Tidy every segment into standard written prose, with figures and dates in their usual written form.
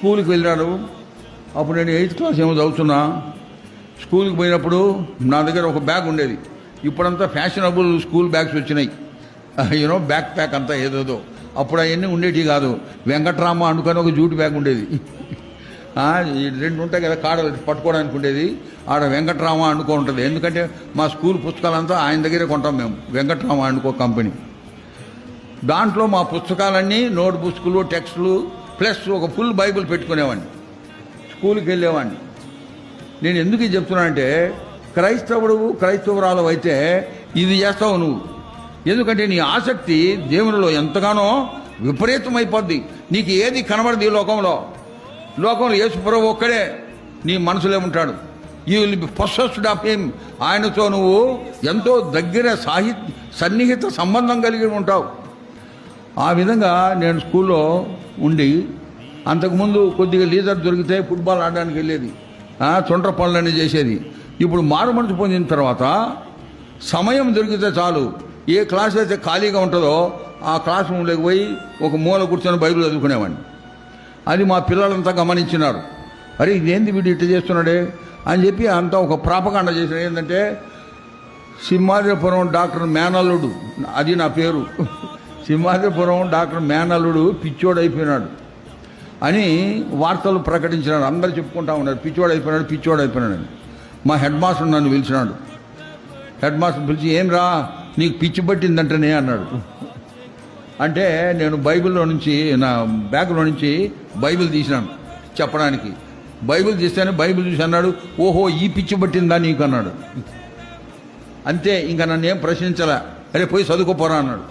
స్కూల్కి వెళ్ళాడు. అప్పుడు నేను 8th క్లాస్ ఏమో చదువుతున్నా. స్కూల్కి పోయినప్పుడు నా దగ్గర ఒక బ్యాగ్ ఉండేది. ఇప్పుడంతా ఫ్యాషనబుల్ స్కూల్ బ్యాగ్స్ వచ్చినాయి, బ్యాక్ ప్యాక్ అంతా ఏదేదో. అప్పుడు అవన్నీ ఉండేటివి కాదు. వెంకట్రామ అనుకొని ఒక జూట్ బ్యాగ్ ఉండేది. ఈ 2 ఉంటాయి కదా కాడ పట్టుకోవడానికి ఉండేది. ఆడ వెంకట్రామ అనుకో ఉంటుంది. ఎందుకంటే మా స్కూల్ పుస్తకాలంతా ఆయన దగ్గరే కొంటాం మేము, వెంకట్రామ అనుకో కంపెనీ. దాంట్లో మా పుస్తకాలన్నీ నోట్ బుక్స్లు, టెక్స్టులు ప్లస్ ఒక ఫుల్ బైబిల్ పెట్టుకునేవాడిని. స్కూల్కి వెళ్ళేవాడిని. నేను ఎందుకు ఇది చెప్తున్నానంటే, క్రైస్తవురాలు అయితే ఇది చేస్తావు నువ్వు. ఎందుకంటే నీ ఆసక్తి దేవునిలో ఎంతగానో విపరీతమైపోద్ది. నీకు ఏది కనబడదు ఈ లోకంలో యేసుప్రభు ఒక్కడే నీ మనసులో ఉంటాడు. You will be possessed of him. ఆయనతో నువ్వు ఎంతో దగ్గర సన్నిహిత సంబంధం కలిగి ఉంటావు. ఆ విధంగా నేను స్కూల్లో ఉండి, అంతకుముందు కొద్దిగా లీజర్ దొరికితే ఫుట్బాల్ ఆడడానికి వెళ్ళేది, చుండ్ర పనులన్నీ చేసేది. ఇప్పుడు మారు మనసు పొందిన తర్వాత సమయం దొరికితే చాలు, ఏ క్లాస్ అయితే ఖాళీగా ఉంటుందో ఆ క్లాస్ రూమ్లోకి పోయి ఒక మూల కూర్చొని బైబిల్ చదువుకునేవాడిని. అది మా పిల్లలంతా గమనించినారు. అరే ఇదేంది వీడు ఇట్లా చేస్తున్నాడే అని చెప్పి అంతా ఒక ప్రాపకాండ చేసిన. ఏంటంటే సింహాద్రిపురం డాక్టర్ మేనల్లుడు, అది నా పేరు. సింహాద్రిపురం డాక్టర్ మేనల్లుడు పిచ్చోడైపోయినాడు అని వార్తలు ప్రకటించినాడు. అందరూ చెప్పుకుంటా ఉన్నారు, పిచ్చోడైపోయినాడు అని. మా హెడ్ మాస్టర్ నన్ను పిలిచినాడు. హెడ్ మాస్టర్ పిలిచి, ఏం రా నీకు పిచ్చి పట్టిందంటనే అన్నాడు. అంటే నేను బైబిల్లో నుంచి, నా బ్యాగ్లో నుంచి బైబిల్ తీసినాను చెప్పడానికి. బైబిల్ తీస్తేనే బైబిల్ చూసి అన్నాడు, ఓహో ఈ పిచ్చి పట్టిందా నీకు అన్నాడు. అంతే, ఇంకా నన్ను ఏం ప్రశ్నించలే. అరే పోయి చదువుకోపోరా అన్నాడు.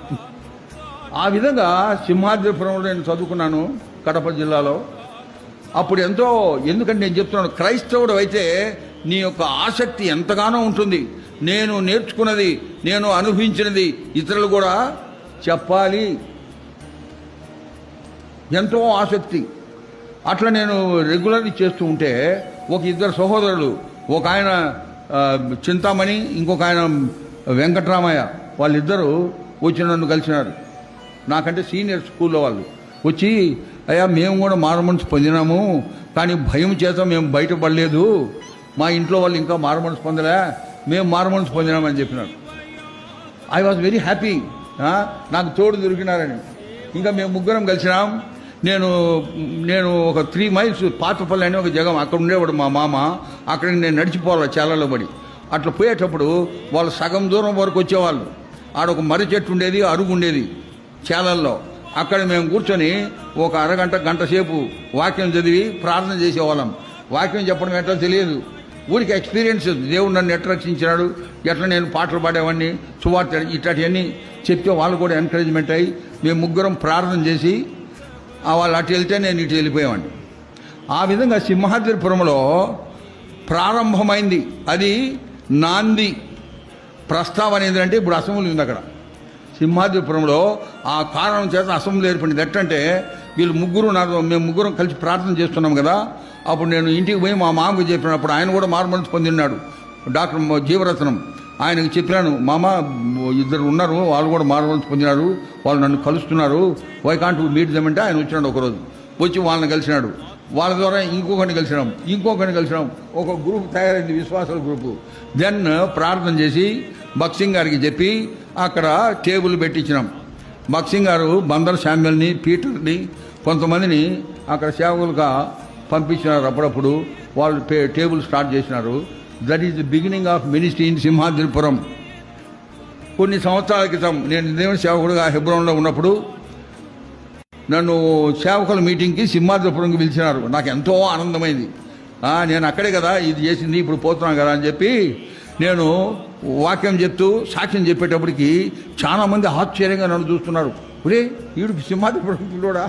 ఆ విధంగా సింహాద్రిపురంలో నేను చదువుకున్నాను, కడప జిల్లాలో. అప్పుడు ఎందుకంటే నేను చెప్తున్నాను, క్రైస్తవుడు అయితే నీ యొక్క ఆసక్తి ఎంతగానో ఉంటుంది. నేను నేర్చుకున్నది, నేను అనుభవించినది ఇతరులు కూడా చెప్పాలి, ఎంతో ఆసక్తి. అట్లా నేను రెగ్యులర్గా చేస్తూ ఉంటే ఒక 2 సహోదరులు, ఒక ఆయన చింతామణి, ఇంకొక ఆయన వెంకట్రామయ్య, వాళ్ళిద్దరూ వచ్చి నన్ను కలిసినారు. నాకంటే సీనియర్ స్కూల్లో వాళ్ళు వచ్చి, అయ్యా మేము కూడా మారుమనసు పొందినాము, కానీ భయం చేత మేము బయటపడలేదు, మా ఇంట్లో వాళ్ళు ఇంకా మారుమనసు పొందలే, మేము మారుమనసు పొందినామని చెప్పినారు. ఐ వాజ్ వెరీ హ్యాపీ, నాకు తోడు దొరికినారని. ఇంకా మేము ముగ్గురం కలిసినాం. నేను ఒక 3 మైల్స్ పాతపల్లి అని ఒక జగం, అక్కడ ఉండేవాడు మా మామ. అక్కడికి నేను నడిచిపోవాలి చాలలో పడి. అట్లా పోయేటప్పుడు వాళ్ళు సగం దూరం వరకు వచ్చేవాళ్ళు. ఆడ ఒక మర్రి చెట్టు ఉండేది, అరుగు ఉండేది చేలల్లో. అక్కడ మేము కూర్చొని ఒక అరగంట గంట సేపు వాక్యం చదివి ప్రార్థన చేసేవాళ్ళం. వాక్యం చెప్పడం ఎట్లా తెలియదు, ఊరికి ఎక్స్పీరియన్స్. దేవుడు నన్ను ఎట్లా రక్షించినాడు, ఎట్లా నేను పాటలు పాడేవాడిని, సువార్త ఇట్లాంటివన్నీ చెప్తే వాళ్ళు కూడా ఎంకరేజ్మెంట్ అయ్యి మేము ముగ్గురం ప్రార్థన చేసి వాళ్ళు అటు వెళ్తే నేను ఇటు వెళ్ళిపోయేవాడిని. ఆ విధంగా సింహాద్రిపురంలో ప్రారంభమైంది. అది నాంది ప్రస్తావన ఏంటంటే, ఇప్పుడు అసెంబ్లీ ఉంది అక్కడ సింహాద్రిపురంలో. ఆ కారణం చేత అసెంబ్లీ ఏర్పడింది. ఎట్టంటే వీళ్ళు మేము ముగ్గురం కలిసి ప్రార్థన చేస్తున్నాం కదా. అప్పుడు నేను ఇంటికి పోయి మా మామకు చెప్పినప్పుడు, ఆయన కూడా మారుమనసు పొందినాడు, డాక్టర్ జీవరత్నం. ఆయనకు చెప్పినాను, మామ 2 ఉన్నారు, వాళ్ళు కూడా మారుమనసు పొందినారు, వాళ్ళు నన్ను కలుస్తున్నారు, వై కాంట్ మీట్ దెమ్ అంటే ఆయన వచ్చినాడు. ఒకరోజు వచ్చి వాళ్ళని కలిసినాడు. వాళ్ళ ద్వారా ఇంకొకరిని కలిసినాం. ఒక గ్రూప్ తయారైంది, విశ్వాసాల గ్రూపు. దెన్ ప్రార్థన చేసి బక్సింగ్ గారికి చెప్పి అక్కడ టేబుల్ పెట్టించినాం. బక్సింగ్ గారు బందర్ శామ్యుల్ని, పీటర్ని, కొంతమందిని అక్కడ సేవకులుగా పంపించినారు. అప్పుడప్పుడు వాళ్ళు టేబుల్ స్టార్ట్ చేసినారు. That is the beginning of ministry in Simhadripuram. కొన్ని సంవత్సరాల క్రితం నేను దేవుని సేవకుడుగా హెబ్రోన్లో ఉన్నప్పుడు నన్ను సేవకుల మీటింగ్కి సింహాద్రిపురంకి పిలిచినారు. నాకు ఎంతో ఆనందమైంది. నేను అక్కడే కదా ఇది చేసింది, ఇప్పుడు పోతున్నాను కదా అని చెప్పి నేను వాక్యం చెప్తూ సాక్ష్యం చెప్పేటప్పటికి చాలామంది ఆశ్చర్యంగా నన్ను చూస్తున్నారు. ఒరే వీడు సింహాద్రిపురం పిల్లోడా,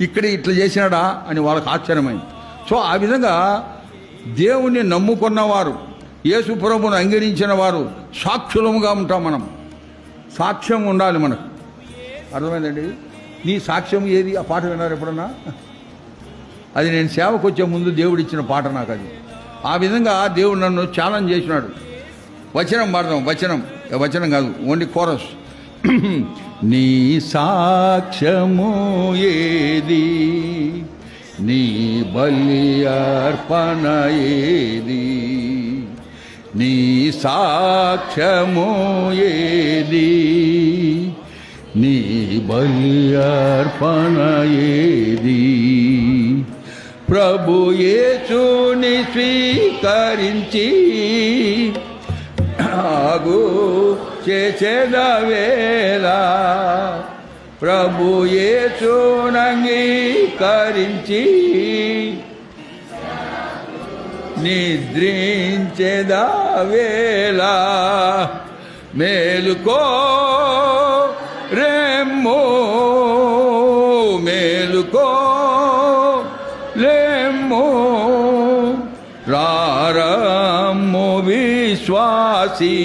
ఇక్కడ ఇట్లా చేసినాడా అని వాళ్ళకి ఆశ్చర్యమైంది. సో ఆ విధంగా దేవుణ్ణి నమ్ముకున్నవారు, యేసు ప్రభువును అంగీకరించిన వారు సాక్షులముగా ఉంటాం. మనం సాక్ష్యం ఉండాలి మనకు. అర్థమైందండి? నీ సాక్ష్యం ఏది? ఆ పాట విన్నారు ఎప్పుడన్నా? అది నేను సేవకు వచ్చే ముందు దేవుడు ఇచ్చిన పాట నాకు అది. ఆ విధంగా దేవుడు నన్ను ఛాలెంజ్ చేసినాడు. వచనం పాడదాం. వచనం కాదు, ఓన్లీ కోరస్. నీ సాక్ష్యము ఏది, నీ బలి అర్పణ ఏది, నీ సాక్ష్యము ఏది, నీ బలి అర్పణ ఏది. ప్రభు యేసుని స్వీకరించి ఆగు చేసేదవేళ, ప్రభు యేసునంగీకరించి నిద్రించేదవేళ. మేలుకో రెమ్మో, మేలుకో లేమ్మో, రారమ్ము విశ్వాసి,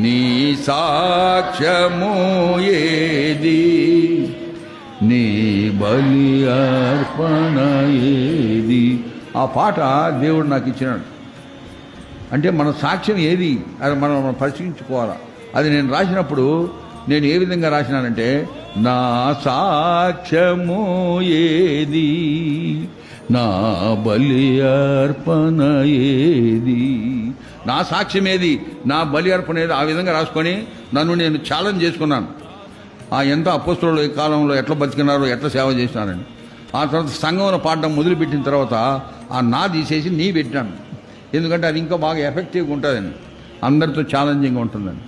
నీ సాక్ష్యము ఏది, నీ బలి అర్పణ ఏది. ఆ పాట దేవుడు నాకు ఇచ్చినాడు. అంటే మన సాక్ష్యం ఏది అది మనం పరిశీలించుకోవాలా. అది నేను రాసినప్పుడు నేను ఏ విధంగా రాసినానంటే, నా సాక్ష్యము ఏది, నా బలి అర్పణ ఏది, నా సాక్ష్యం ఏది, నా బలి అర్పణ ఏది, ఆ విధంగా రాసుకొని నన్ను నేను ఛాలెంజ్ చేసుకున్నాను. ఎంత అపోస్తలులు ఈ కాలంలో ఎట్లా బతికినారో, ఎట్లా సేవ చేసినారని. ఆ తర్వాత సంఘంలో పాడడం మొదలుపెట్టిన తర్వాత ఆ నా తీసేసి నీ పెట్టాను. ఎందుకంటే అది ఇంకా బాగా ఎఫెక్టివ్గా ఉంటుందని, అందరితో ఛాలెంజింగ్గా ఉంటుందని.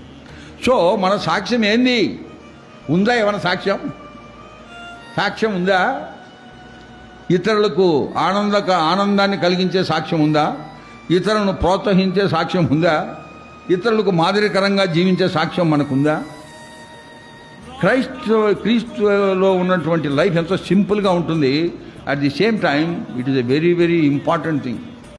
సో మన సాక్ష్యం ఏంది? ఉందా ఏమైనా సాక్ష్యం? సాక్ష్యం ఉందా? ఇతరులకు ఆనందాన్ని కలిగించే సాక్ష్యం ఉందా? ఇతరులను ప్రోత్సహించే సాక్ష్యం ఉందా? ఇతరులకు మాదిరికరంగా జీవించే సాక్ష్యం మనకుందా? క్రీస్తులో ఉన్నటువంటి లైఫ్ ఎంతో సింపుల్గా ఉంటుంది. At the same time it is a very very important thing.